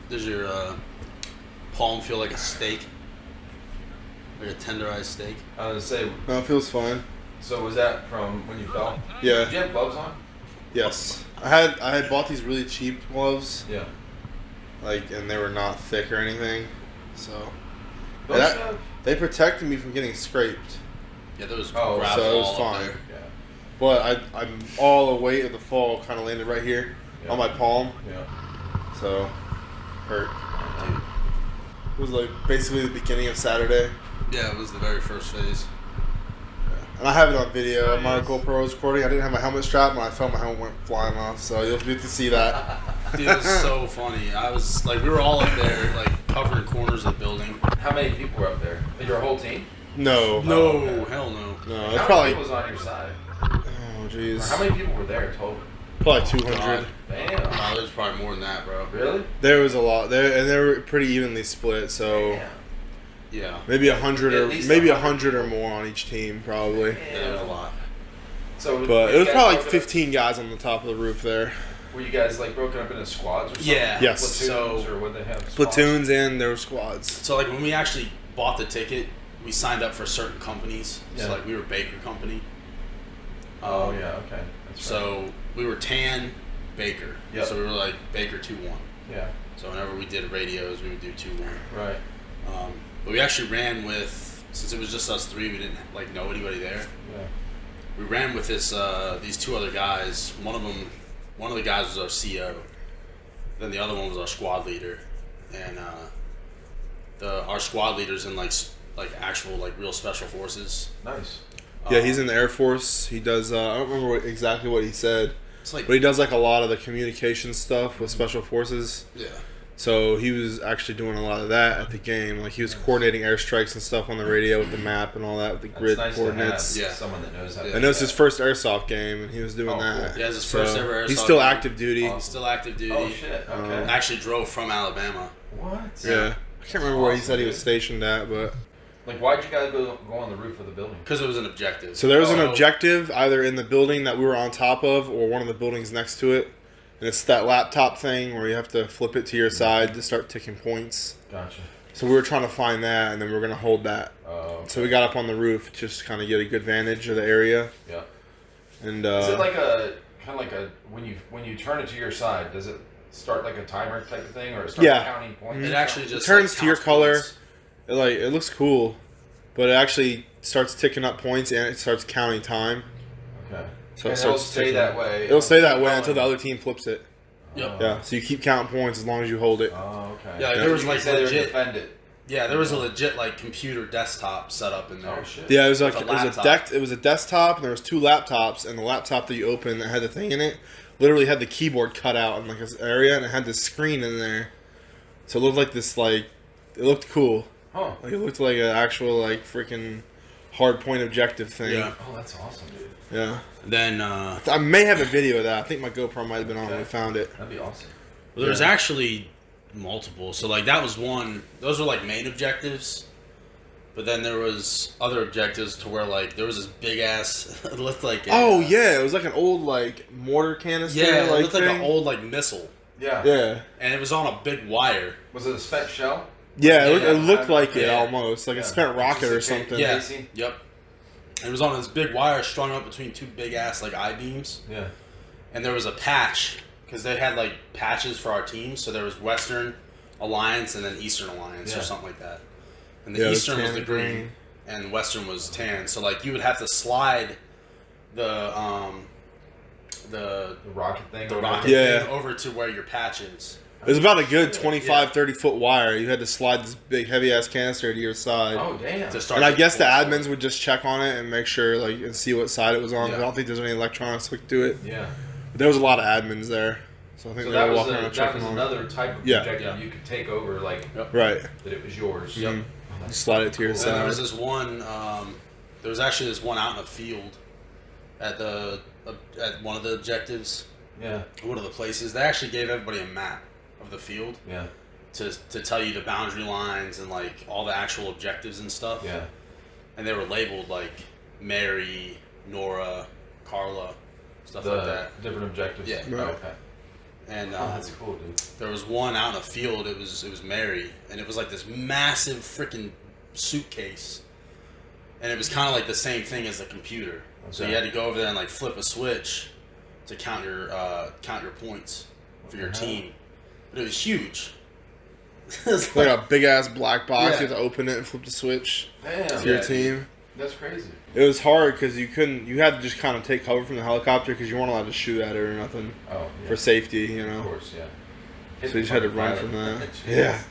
Does your palm feel like a steak? Like a tenderized steak? I was gonna say. No, it feels fine. So was that from when you fell? Yeah. Did you have gloves on? Yes. I had bought these really cheap gloves. Yeah. And they were not thick or anything. So they protected me from getting scraped. Yeah, there was so it was fine. Yeah. But I'm all the weight of the fall kind of landed right here on my palm. Yeah. So hurt. It was like basically the beginning of Saturday. Yeah, it was the very first phase. And I have it on video. My GoPro was recording. I didn't have my helmet strap when I felt my helmet went flying off. So you'll get to see that. Dude, it was so funny. I was like, we were all up there, like covering corners of the building. How many people were up there? Your whole team? No. No, hell no. No, it's probably. How many people was on your side? Oh, jeez. How many people were there total? Probably 200. Damn. No, there's probably more than that, bro. Really? There was a lot there, and they were pretty evenly split. So. Damn. Yeah. Maybe 100 or maybe 100 or more on each team, probably. Yeah, there was a lot. So, but it was probably like 15 guys on the top of the roof there. Were you guys like broken up into squads or something? Yeah. Yes. Platoons or what they have? Platoons and there were squads. So like when we actually bought the ticket, we signed up for certain companies. Yeah. So like we were Baker Company. Oh yeah, okay. That's so right. we were Tan, Baker. Yep. So we were like Baker 2-1. Yeah. So whenever we did radios, we would do 2-1. Right. But we actually ran with, since it was just us three, we didn't like know anybody there. Yeah. We ran with these two other guys. One of the guys was our CO. Then the other one was our squad leader, and our squad leader's in like actual like real special forces. Nice. Yeah, he's in the Air Force. He does. I don't remember exactly what he said, but he does like a lot of the communication stuff with special forces. Yeah. So he was actually doing a lot of that at the game. Like he was coordinating airstrikes and stuff on the radio with the map and all that, with the grid nice coordinates. To have someone that knows how to I know it's his first Airsoft game, and he was doing that. Cool. Yeah, it's his first ever Airsoft He's still game. active duty. He's still active duty. Oh shit! Okay. Actually drove from Alabama. What? Yeah. I can't remember where he said he was stationed at, but... Like, why'd you guys go on the roof of the building? Because it was an objective. So there was an objective either in the building that we were on top of or one of the buildings next to it. And it's that laptop thing where you have to flip it to your side to start ticking points. Gotcha. So we were trying to find that, and then we were going to hold that. Okay. So we got up on the roof just to kind of get a good vantage of the area. Yeah. And is it like when you turn it to your side, does it start like a timer type of thing, or it starts counting points? It actually just turns to your color. Points. It looks cool, but it actually starts ticking up points and it starts counting time. Okay. So it'll stay that way. It'll stay that way until the other team flips it. Yep. Yeah. So you keep counting points as long as you hold it. Oh, okay. Yeah, there was like legit. Defend it. Yeah, there was a legit like computer desktop set up in there. Oh shit. Yeah, it was like it was a desktop, and there was two laptops, and the laptop that you opened that had the thing in it literally had the keyboard cut out in like this area, and it had this screen in there. So it looked like this it looked cool. Huh. Like it looked like an actual like freaking hard point objective thing. Yeah. Oh, that's awesome, dude. Yeah. Then I may have a video of that. I think my GoPro might have been on when we found it. That'd be awesome. Well, there was actually multiple. So like that was one. Those were like main objectives. But then there was other objectives to where like there was this big ass. It looked like. It was like an old like mortar canister. Yeah, it looked like thing. an old like missile. Yeah. Yeah. And it was on a big wire. Was it a spent shell? Yeah, it looked like it almost like a spent rocket or something. Yeah. Yep. It was on this big wire strung up between two big ass like I-beams. Yeah. And there was a patch because they had like patches for our teams. So there was Western Alliance and then Eastern Alliance or something like that. And the Eastern was the green and Western was tan. So like you would have to slide the rocket thing. Thing over to where your patch is. It was about a good 25, 30-foot wire. You had to slide this big, heavy-ass canister to your side. Oh, damn. And I guess the admins would just check on it and make sure, and see what side it was on. Yeah. I don't think there's any electronics hooked to it. Yeah. But there was a lot of admins there. So I think they were walking around checking on it. That was another type of objective you could take over, right. that it was yours. Yep. You slide it to your side. And there was this one, there was actually this one out in the field at one of the objectives. Yeah. One of the places. They actually gave everybody a map of the field. Yeah. To tell you the boundary lines and like all the actual objectives and stuff. Yeah. And they were labeled like Mary, Nora, Carla, stuff like that. Different objectives. Yeah. Right. Okay. And that's cool, dude. there was one out in the field. It was Mary, and it was like this massive freaking suitcase, and it was kind of like the same thing as the computer. Okay. So you had to go over there and like flip a switch to count your points for your team. But it was huge. It's like a big ass black box. You have to open it and flip the switch to your team. That's crazy. It was hard because you had to just kind of take cover from the helicopter because you weren't allowed to shoot at it or nothing for safety, you know. Of course, yeah. So you just had to run from that. Yeah.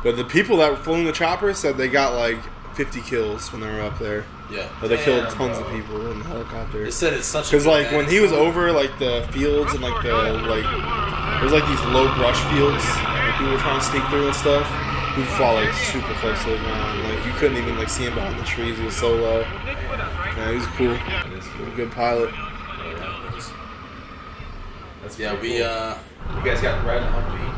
But the people that were flying the chopper said they got like 50 kills when they were up there. Yeah. But they killed tons of people in the helicopter. They said it's such a because like when he was over like the fields and like there's like these low brush fields that people were trying to sneak through and stuff. We fought like super close to the ground. Like you couldn't even like see him behind the trees. He was so low. Yeah, he was cool. He was a good pilot. We you guys got to ride in a Humvee?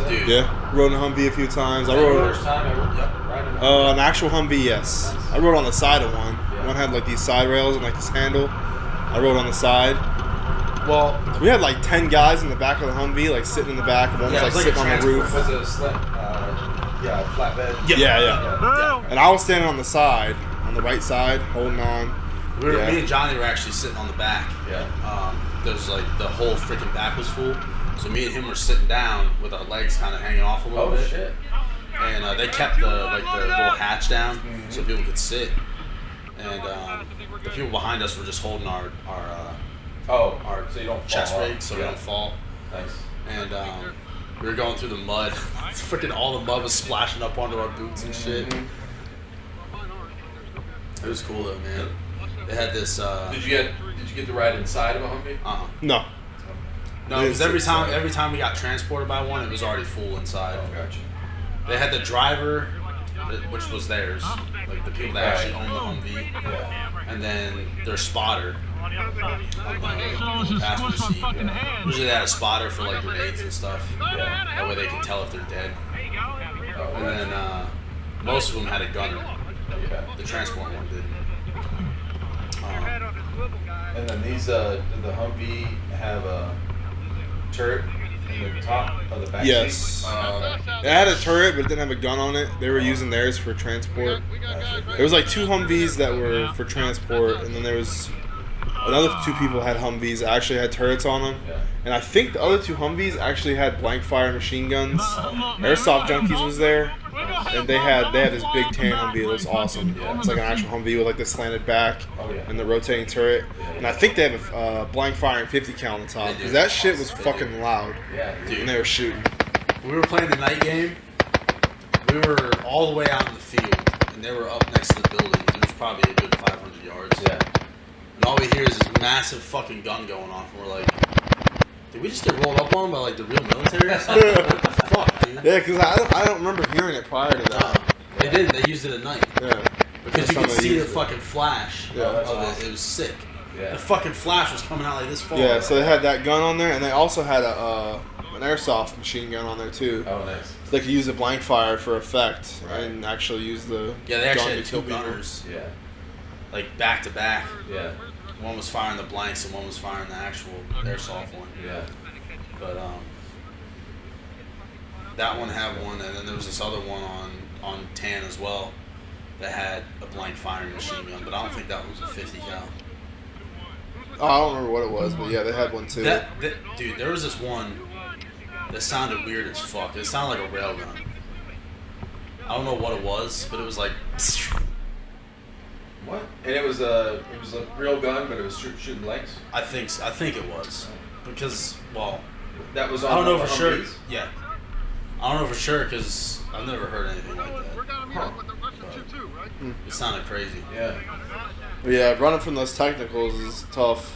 Dude. Yeah, rode in a Humvee a few times. I rode first time ever riding a Humvee? an actual Humvee, yes. Nice. I rode on the side of one. Yeah. One had like these side rails and like this handle. I rode on the side. Well, we had like 10 guys in the back of the Humvee, like sitting in the back, and one was like sitting on the roof. Was it a flatbed? Yeah. And I was standing on the side, on the right side, holding on. Me and Johnny were actually sitting on the back. Yeah. There's like the whole freaking back was full, so me and him were sitting down with our legs kind of hanging off a little bit. Shit. And they kept the little hatch down so people could sit. And the people behind us were just holding our so you don't chest fall rig so we don't fall. Nice. And we were going through the mud. Freaking all the mud was splashing up onto our boots and shit. It was cool though, man. They had this. Did you get to ride inside of a Humvee? No. No, because every time we got transported by one, it was already full inside. Oh, gotcha. They had the driver, which was theirs, like the people that actually owned the Humvee, and then their spotter on the passenger seat. Usually they had a spotter for like grenades and stuff. That way they can tell if they're dead. And then most of them had a gunner. The transport one didn't. And then these the Humvee have a turret in the top of the back seat? It had a turret, but it didn't have a gun on it. They were using theirs for transport. There was like 2 Humvees that were for transport, and then there was another 2 people had Humvees that actually had turrets on them. And I think the other 2 Humvees actually had blank fire machine guns. Airsoft Junkies was there, and they had this big tan Humvee. It was awesome. It's like an actual Humvee with like the slanted back and the rotating turret. And I think they have a blank fire and 50 cal on the top because that shit was fucking loud when they were shooting. We were playing the night game. We were all the way out in the field, and they were up next to the building. It was probably a good 500 yards. And all we hear is this massive fucking gun going off, and we're like, did we just get rolled up on by like the real military or something? What the fuck, dude? Yeah, because I don't remember hearing it prior to that. They didn't. They used it at night. Yeah. Because you could see the fucking flash of it. It was sick. The fucking flash was coming out like this far. Yeah, so they had that gun on there, and they also had an airsoft machine gun on there too. Oh, nice. So they could use a blank fire for effect and actually use the they actually had 2 gunners. Yeah. Like back to back. Yeah. One was firing the blanks and one was firing the actual airsoft one. Yeah. But that one had one, and then there was this other one on tan as well that had a blank firing machine gun, but I don't think that was a 50 cal. Oh, I don't remember what it was, but yeah, they had one too. Dude, there was this one that sounded weird as fuck. It sounded like a railgun. I don't know what it was, but it was like. What? And it was a real gun, but it was shooting blanks. I think it was because that was on. I don't know for sure. Humvees? Yeah. I don't know for sure because I've never heard anything like that. It sounded crazy. Yeah. But yeah, running from those technicals is tough.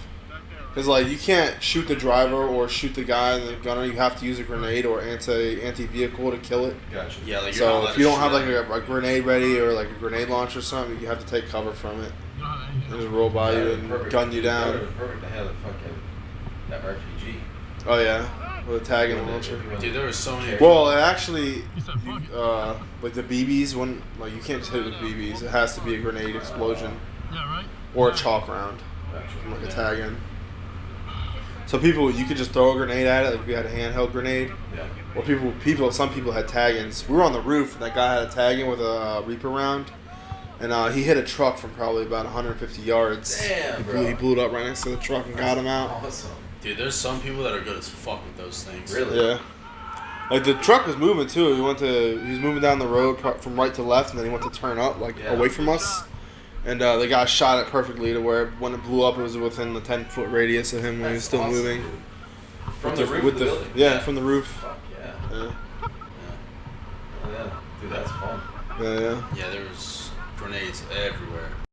Because, like, you can't shoot the driver or shoot the guy in the gunner. You have to use a grenade or anti-vehicle to kill it. Gotcha. Yeah, like so if you don't have, like, a grenade ready or, like, a grenade launcher or something, you have to take cover from it. And just roll by you and gun you down. That would have been perfect to have that RPG. Oh, yeah. With a Taggins launcher. Dude, there was so many. Well, it actually, like, the BBs, you can't just hit it with BBs. It has to be a grenade explosion. Or a chalk round. From, like, a Taggin. So people, you could just throw a grenade at it, like if you had a handheld grenade. Yeah. Or some people had Taggins. We were on the roof, and that guy had a Taggin with a Reaper round, and he hit a truck from probably about 150 yards. Damn, bro. He blew it up right next to the truck and got him out. Awesome. Dude, there's some people that are good as fuck with those things. Really? Yeah. Like the truck was moving too. He was moving down the road from right to left, and then he went to turn up away from us. And the guy shot it perfectly to where when it blew up, it was within the 10-foot radius of him when he was still awesome, moving. Dude. From the roof of the building? Yeah, from the roof. Fuck yeah. Yeah. Oh, yeah. Dude, that's fun. Yeah. Yeah, there was grenades everywhere.